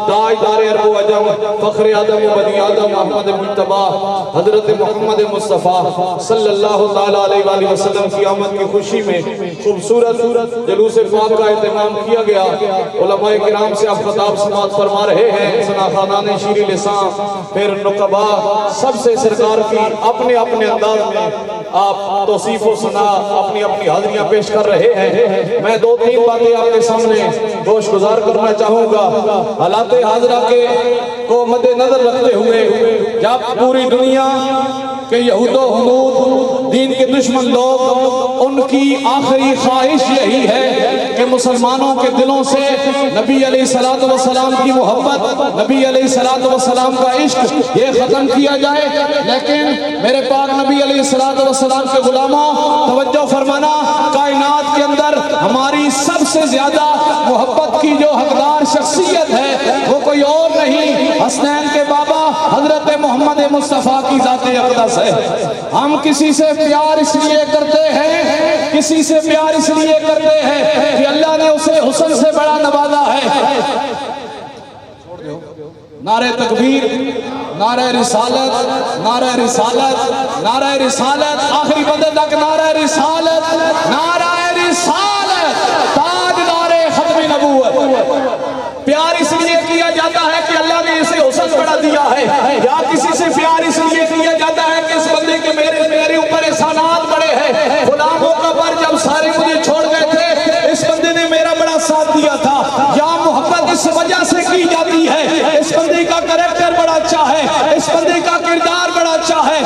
ताजदार अरब व अजम फख्र आदम व बनी आदम अहमद मुज्तबा हजरत मोहम्मद मुस्तफ़ा सल्लल्लाहु तआला अलैहि वसल्लम की आमद की खुशी में खूबसूरत जुलूस पाक का एहतमाम किया गया। उलमाए किराम से आप खिताब समाअत फरमा रहे हैं। सना खानान शीरी लिसान फिर नुकबा सबसे सरकार की अपने अपने अंदाज में आप तौसीफ व सना अपनी अपनी हाजिरियां पेश कर रहे हैं। मैं दो तीन बातें आपके सामने गोश गुजार करना चाहूंगा। हालात हाजरा के को मद्देनजर रखते हुए जब पूरी दुनिया के यहूदो हुनूद दीन के दुश्मन लोग उनकी आखिरी ख्वाहिश यही है कि मुसलमानों के दिलों से नबी अलैहिस्सलातु वस्सलाम की मोहब्बत, नबी अलैहिस्सलातु वस्सलाम का इश्क ये खत्म किया जाए। लेकिन मेरे पाक नबी अलैहिस्सलातु वस्सलाम के गुलामों तवज्जो फरमाना, कायनात के अंदर हमारी सबसे ज्यादा मोहब्बत की जो हकदार शख्सियत है वो कोई और नहीं, हसनैन के बाबा हजरत मोहम्मद मुस्तफ़ा की ज़ात अक़दस है। हम किसी से प्यार इसलिए करते हैं, किसी से प्यार इसलिए करते हैं कि अल्लाह ने उसे हुस्न से बड़ा नवाजा है। नारे तकबीर, नारे रिसालत, नारे रिसालत, नारे रिसालत, आखिरी बंदे तक नारे रिसालत, नारे रिसालत, ताजदारे खत्म नबूवत। प्यार इसलिए किया जाता है कि अल्लाह ने इसे हुस्न बड़ा दिया है, या किसी से प्यार इसलिए किया जाता है कि इस बंदे के मेरे ऊपर एहसानात बड़े हैं। गुलामों का पर जब सारे मुझे छोड़ गए थे, इस बंदे ने मेरा बड़ा साथ दिया था। या मोहब्बत इस वजह से की जाती है, इस बंदे का कैरेक्टर बड़ा अच्छा है, इस बंदे का किरदार बड़ा अच्छा है।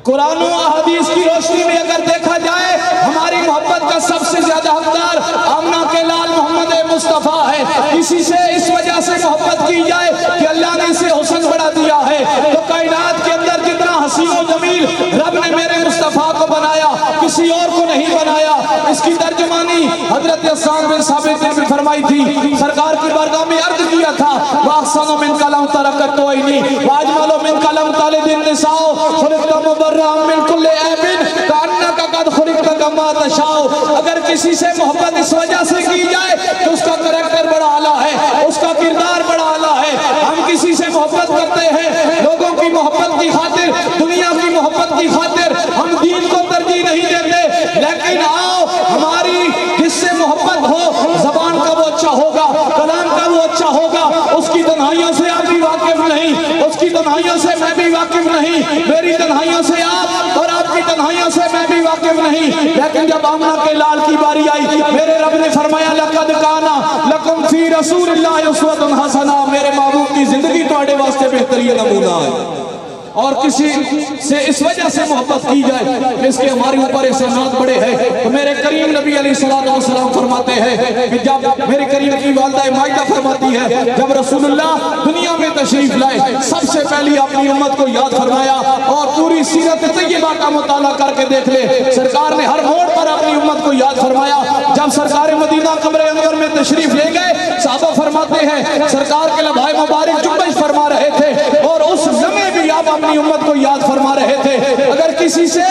कुरान और हदीस की रोशनी में अगर देखा जाए, हमारी मोहब्बत का सबसे ज्यादा हकदार आमना के लाल मोहम्मद मुस्तफ़ा है। इसी से इस वजह से मोहब्बत की जाए कि अल्लाह ने इसे हुस्न बढ़ा दिया है। तो कायनात के अंदर जितना हसीन और जमील रब ने मेरे मुस्तफ़ा को बनाया, किसी और को नहीं बनाया। इसकी तर्जुमानी हजरत हसन बिन साबित ने भी फरमाई थी। सरकार की बारगाह में अर्ज किया था, वाहसनो मिन कलम तरकत तोइनी वाजमलो मिन कलम तालिदिन निसाओ खुलिक़ता मुबर्रअम मिन कुल्लि ऐबिन कअन्नका कद खुलिक़ता कमा तशाओ। अगर किसी से मोहब्बत इस वजह से की जाए तो उसका करैक्टर बड़ा आला है, उसका किरदार बड़ा आला है। हम किसी से मोहब्बत करते हैं लोगों की मोहब्बत की खातिर, दुनिया की मोहब्बत की खातिर, हम दीन को तरजीह नहीं देते। लेकिन आओ, हमारी जिससे मोहब्बत हो, जबान का वो अच्छा होगा, कलाम का वो अच्छा होगा, उसकी तन्हाइयों से आप भी वाकिफ नहीं, उसकी तन्हाइयों से मैं भी वाकिफ नहीं, मेरी तन्हाइयों से आप और आपकी तन्हाइयों से मैं भी वाकिफ नहीं। लेकिन जब आमना के लाल की बारी आई, मेरे रब ने फरमाया लक़द काना लकुम फी रसूलिल्लाहि उस्वतुन हसना, मेरे महबूब की जिंदगी तुम्हारे वास्ते बेहतरीन नमूना है। और किसी से इस वजह से मोहब्बत की जाए कि इसके हमारे ऊपर एहसानात बड़े हैं। तो मेरे करीम नबी अलैहिस्सलाम फरमाते हैं कि जब मेरे करीम की वालिदा मायदा फरमाती है, जब रसूलुल्लाह दुनिया में तशरीफ लाए, सबसे पहले अपनी उम्मत को याद फरमाया। और पूरी सीरत तय्यबा का मुताला करके देख ले, सरकार ने हर मोड़ पर अपनी उम्मत को याद फरमाया। जब सरकार मदीना कमरे अंदर में तशरीफ ले गए, साहबा फरमाते हैं सरकार के लम्हाए मुबारक जुम्बश फरमा रहे थे और उस लम्हे भी आप अपनी उम्मत को याद फरमा रहे थे। अगर किसी से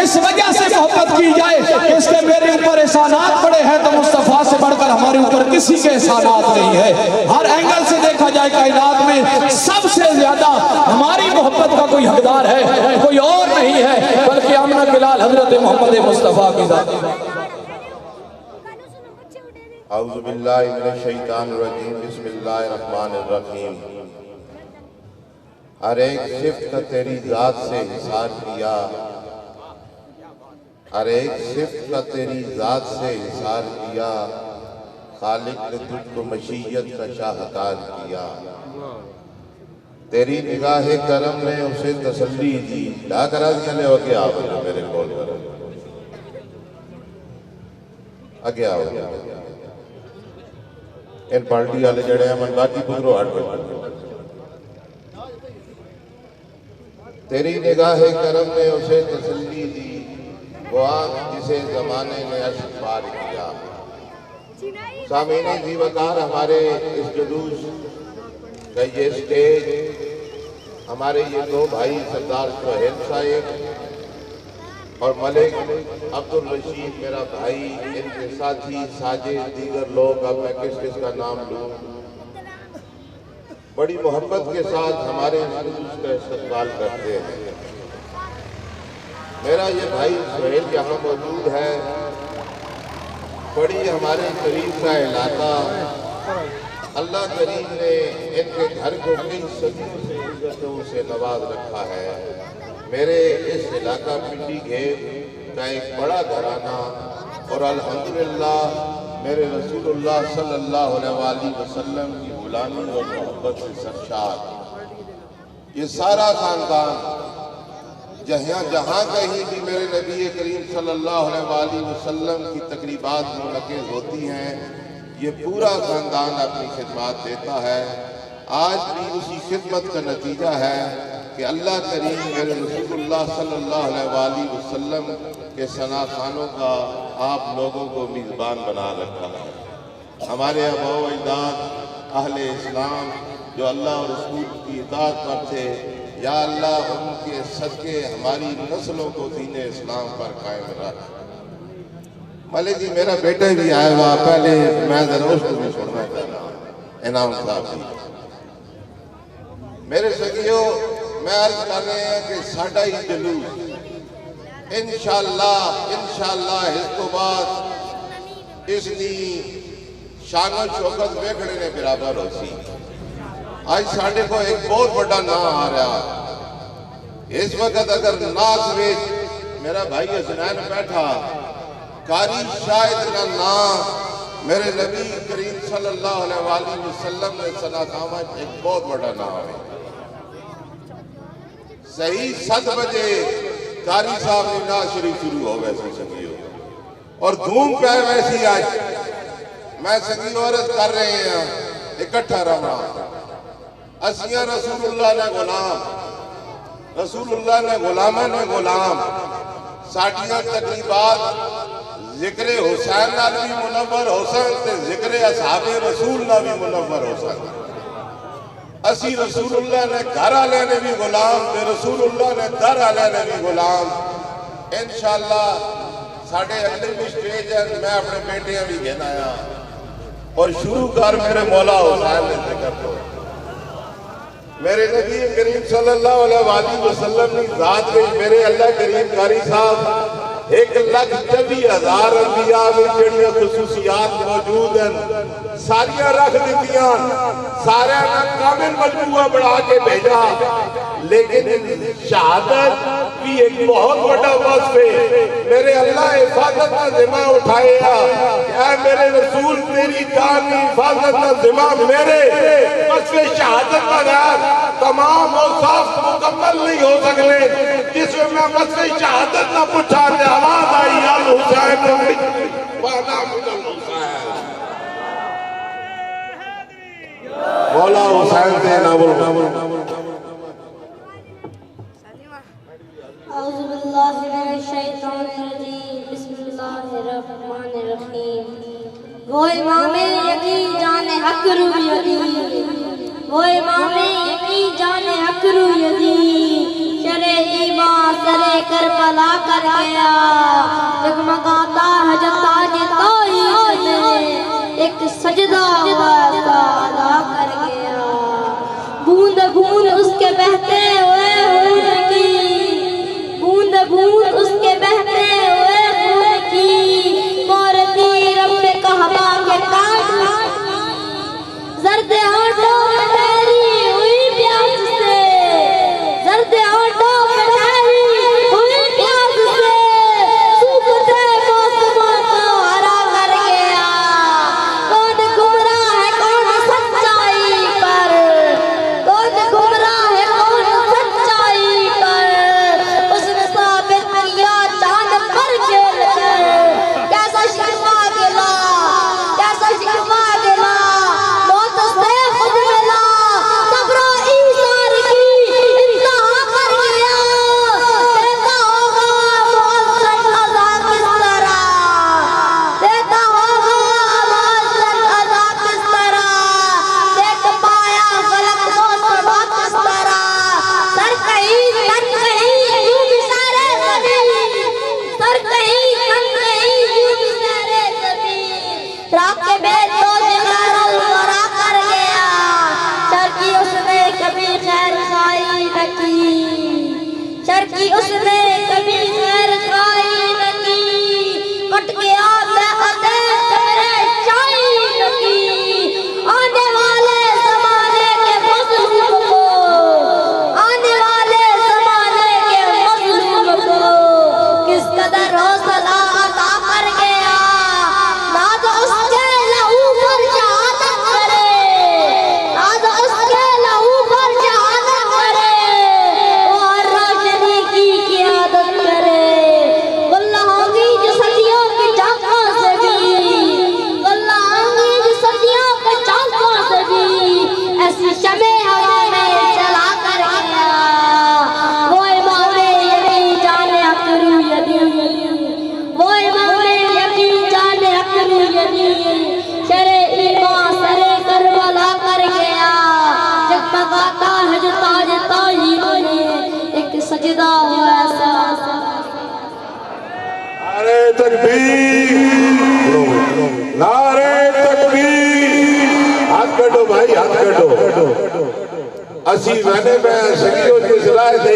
इस वजह से मोहब्बत की जाए कि इसके मेरे ऊपर एहसानात बड़े हैं, तो मुस्तफा से बढ़कर हमारे ऊपर किसी के एहसानात नहीं है। हर एंगल से देखा जाए, कायनात में सबसे ज्यादा हमारी मोहब्बत का कोई हकदार है, कोई और नहीं है, बल्कि आमना के लाल हजरत मोहम्मद मुस्तफा की जात। औज़ु बिल्लाहि मिनश शैतानिर रजीम, बिस्मिल्लाहिर रहमानिर रहीम। हर एक सिफ्त का तेरी जात से हिसार किया, हर एक सिफ्त का तेरी जात से हिसार किया, खालिक ने तुझको मशीयत का शाहकार किया। तेरी निगाह करम ने उसे तसल्ली दी। ला कराज चले हो गया मेरे कॉल करो, आगे आओ। इन पार्टी वाले जड़े हैं मन बाकी पुत्रो हट। तेरी निगाह करम ने उसे तसल्ली दी, वो आँख जिसे जमाने ने अश्क पार किया। सामीने जी वकार, हमारे इस जुलूस का ये स्टेज, हमारे ये दो भाई सरदार सोहेल साहिब और मलिक अब्दुल रशीद मेरा भाई, इनके साथी साजिद, दीगर लोग, अब मैं किस किस का नाम लूँ, बड़ी मोहब्बत के साथ हमारे का इस्तेमाल करते हैं। मेरा ये भाई सुहेल यहाँ मौजूद है, बड़ी हमारे करीब का इलाका, अल्लाह करीम ने इनके घर को कई सदियों से इज्जतों से नवाज रखा है। मेरे इस इलाका पिंडी घेर का एक बड़ा घराना और अल्हम्दुलिल्लाह मेरे रसूलुल्लाह सल्लल्लाहु अलैहि वसल्लम की गुलामी और मोहब्बत से सरशार ये सारा खानदान जहाँ जहाँ कहीं भी मेरे नबी करीम सल्लल्लाहु अलैहि वसल्लम की तकरीबात मुनक़िद होती हैं, ये पूरा खानदान अपनी खिदमत देता है। आज भी उसी खिदमत का नतीजा है कि अल्लाह करीम मेरे रसूलुल्लाह सल्लल्लाहु अलैहि वसल्लम के सना खानों का आप लोगों को मेज़बान बना रखा है। हमारे आबा व अजदाद अहले इस्लाम जो अल्लाह और रसूल की इताअत पर थे, या अल्लाह उनके सदके हमारी नस्लों को दीन इस्लाम पर कायम रख। मलिक जी मेरा बेटा भी आया हुआ, पहले मैं जरा उसको भी सुनना चाहता हूँ। इनाम साहब जी, मेरे सखियों, मैं अर्ज कर रहे हैं कि साडा ही जलूस इंशाअल्लाह इस तो बाद इसकी शान शौकत वेखने ने बराबर हो सी। आज साढ़े को एक बहुत बड़ा ना आ रहा इस वक्त, अगर नाच में मेरा भाई हसनैन बैठा, कारी शायद का नाम मेरे नबी करीम सल्लल्लाहु अलैहि वसल्लम ने सना खामा एक बहुत बड़ा नाम है। सही 7 बजे कारी साहब ने नाच शरीफ शुरू हो गए संगियो और धूम पे वैसी आज मैं संगी औरत कर रहे हैं इकट्ठा रहना। असिया रसूलुल्लाह ने गुलाम, रसूलुल्लाह ने गुलामा ने गुलाम, साडियां तकरीबात जिक्रे हुसैन नाल भी मुनव्वर हुसैन ते जिक्रे असहाबे रसूल नाल भी मुनव्वर हुसैन। असी रसूलुल्लाह ने घर वाले ने भी गुलाम ते रसूलुल्लाह ने दर वाले ने भी गुलाम। इंशाअल्लाह साडे अगले भी स्टेज है, मैं अपने बेटियां भी घेना आया और शुरू कर मेरे मौला हुसैन ने जिक्र को। मेरे नबी करीम सल्लल्लाहु अलैहि वसल्लम की जात में मेरे अल्लाह करीम कारी साहब 1,24,000 अंबिया में जिहड़ियां खसूसियात मौजूद हैं सारियां रख दित्तियां, सारे कामिल मजमूआ बना के भेजा। लेकिन शहादत भी एक बहुत बड़ा वस्फ है। मेरे अल्लाह हिफाजत का जिम्मा उठाया, क्या मेरे रसूल तेरी जान की हिफाजत का जिम्मा मेरे वस्फ शहादत बगैर तमाम औसाफ मुकम्मल नहीं हो सकते। जिसमें मैं वस्फ शहादत ना पूछा आवाज आई अल हुसैन मौला हुसैन से ना बोलो। वो इमामे यकी जाने हक रूयदी, वो इमामे यकी जाने हक रूयदी, शरे ईमा सरे करबला कर गया, जगमगाता है जो ताज ताईश में, एक सजदा अदा कर गया। बूंद बूंद उसके बहते हुए खून की, बूंद बूंद उसके बहते हुए खून की, मोरती रब कहबा के काट जर्द आंटों में ठहरी हुई प्यास से, जर्द आंटों में ठहरी हुई प्यास से, सूखते मौसमों को हरा कर गया। कौन गुमराह है कौन सच्चाई पर, कौन गुमराह है कौन की उसने कभी खैर खाई न की, कट गया बेअदे चेहरे चाई न की। आने वाले ज़माने के मज़लूम को, आने वाले ज़माने के मज़लूम को किस कदर हौसला अता कर गया, ना तो उसके लहू पर शहादत करे, ना तो उसके लहू पर शहादत करे, और रोशनी की क़ियादत करे। वल्लाह होगी जो सदियों के चाकों से भी, वल्लाह होगी जो सदियों के चाकों से भी ऐसी शमे हवा में जला कर गया। वो इमामे यकीन जाने अकरू यदीन, वो इमामे यकीन जाने अकरू यदीन, शरे ईमान सरे करबला कर गया। जगमगाता है जो ताज ताहीर में, एक सजदा हो ऐसा। नारे तकबीर, नारे तकबीर, हाथ कटो भाई, हाथ कटो। असी मैंने मैं सगियों के सलाह थे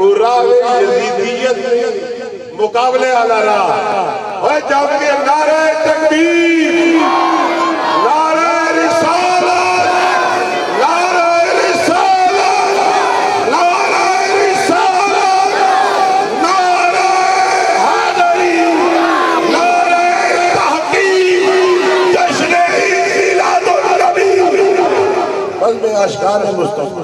उरावे यजीदियत मुकाबले वाला रहा। ओए जब के नारे तकबीर, नारे रिसालत, नारे रिसालत, नारे रिसालत, नारे हैदरी, नारे तहकीक, जश्न मिलादुन नबी। बस में आशिकान मुस्तफा।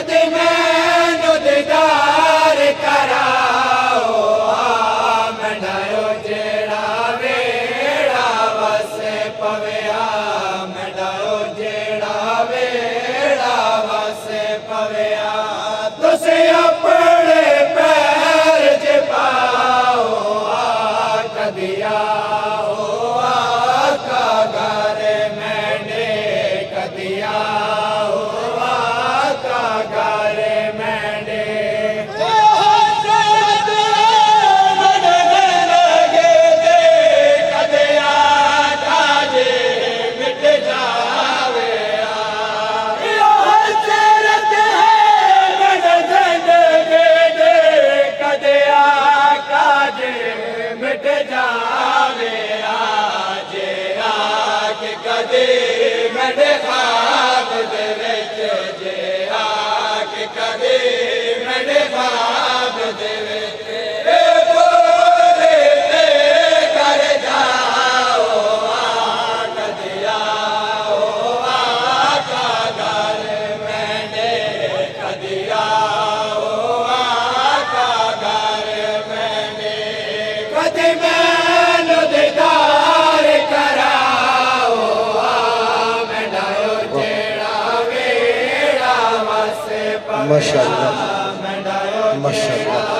कदे मैनू दीदार कराओ मैंडायो जेड़ा वेड़ा वसे पविया मैंडायो जेड़ा वेड़ा वसे पविया तुसे अपने पैर च पाओ कदिया माशाअल्लाह माशाअल्लाह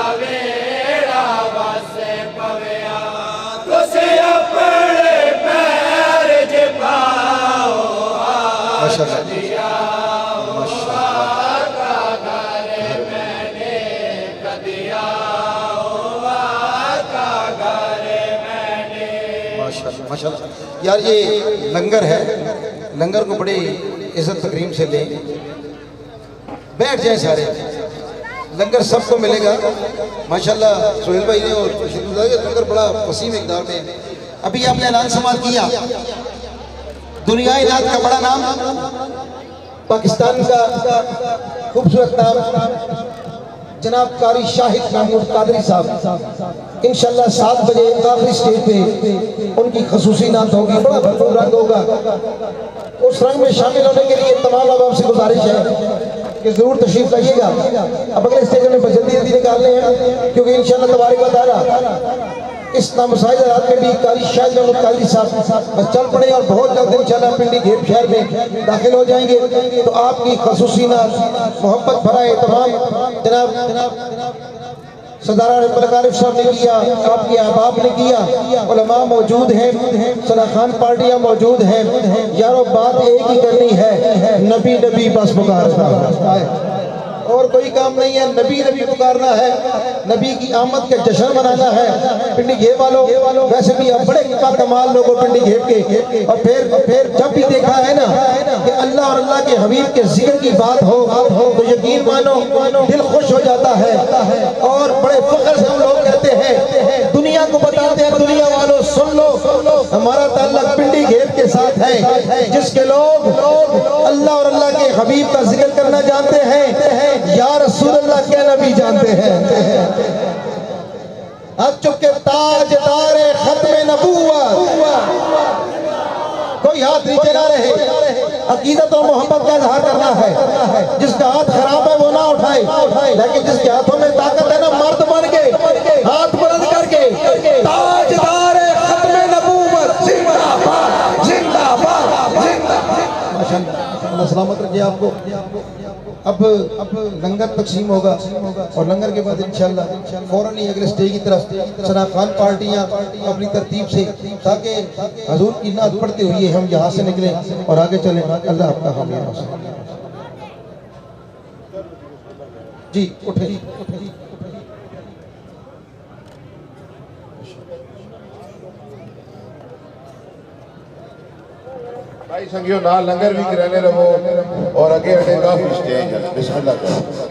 माशाअल्लाह। यार ये लंगर है, लंगर को बड़ी इज्जत तकरीम से लें, बैठ जाए सारे, लंगर सबको मिलेगा माशाल्लाह। सोहेल भाई ने और लंगर बड़ा वसीम मिकदार में। अभी आपने ऐलान समाप्त किया, दुनियाई नात का बड़ा नाम, पाकिस्तान का खूबसूरत नाम जनाब कारी शाहिद महमूद कादरी साहब इंशाल्लाह 7 बजे आखिरी स्टेज पे उनकी खसूसी नात होगी, बड़ा भरपूर रंग होगा। उस रंग में शामिल होने के लिए तमाम अहबाब से गुजारिश है कि जरूर तशरीफ लाइएगा। अब अगले स्टेज में जल्दी जल्दी निकालने हैं क्योंकि इंशाल्लाह तबारक व तआला इस नामसाइद रात में भी कारी शाहिद महमूद कादरी साहब बस चल पड़े और बहुत जल्द इंशाल्लाह पिंडी घेर शहर में दाखिल हो जाएंगे। तो आपकी खसूसी नात मोहब्बत भरा एहतमाम जनाब सदारा बलकारिफ साहब ने किया, आपके अहबाब ने किया, उलमा मौजूद हैं, सलाखान पार्टियां मौजूद हैं। यारो बात एक ही करनी है, नबी नबी बस पुकारना है और कोई काम नहीं है। नबी नबी पुकारना है, नबी की आमद के जश्न मनाना है। पिंडी घेर वालों वैसे भी आप बड़े कमाल लोगों पिंडी घेर के, और फिर जब भी देखा है ना कि अल्लाह और अल्लाह के हबीब के जिक्र की बात हो तो यकीन मानो दिल खुश हो जाता है। और बड़े फख्र से हम लोग कहते हैं, दुनिया को बताते हैं, दुनिया वालों सुन लो, हमारा ताल्लुक पिंडी घेर के साथ है जिसके लोग अल्लाह और अल्लाह के हबीब का जिक्र करना जानते हैं, या रसूल अल्लाह के नबी जानते हैं। अब चुपके ताजदार खत्मे नबूवत, कोई हाथ नीचे ना रहे, अकीदत और मोहब्बत का इजहार करना है। जिसका हाथ खराब है वो ना उठाए, लेकिन जिसके हाथों में ताकत है ना, मर्द बन के हाथ बुलंद करके ताजदार खत्मे नबूवत जिंदाबाद जिंदाबाद जिंदाबाद। माशाअल्लाह सलामत रखिए आपको। अब लंगर तकसीम होगा और लंगर के बाद इंशाल्लाह फौरन ही अगले स्टेज की तरफ सनाखान पार्टियां अपनी तरतीब से, ताकि हजूर की नात पढ़ते हुए हम यहाँ से निकले और आगे चले। अल्लाह आपका हामी जी उठे भाई संगियो ना लंगर भी कराने रहो और आगे हटे काफी स्टेज है। बिस्मिल्लाह करो।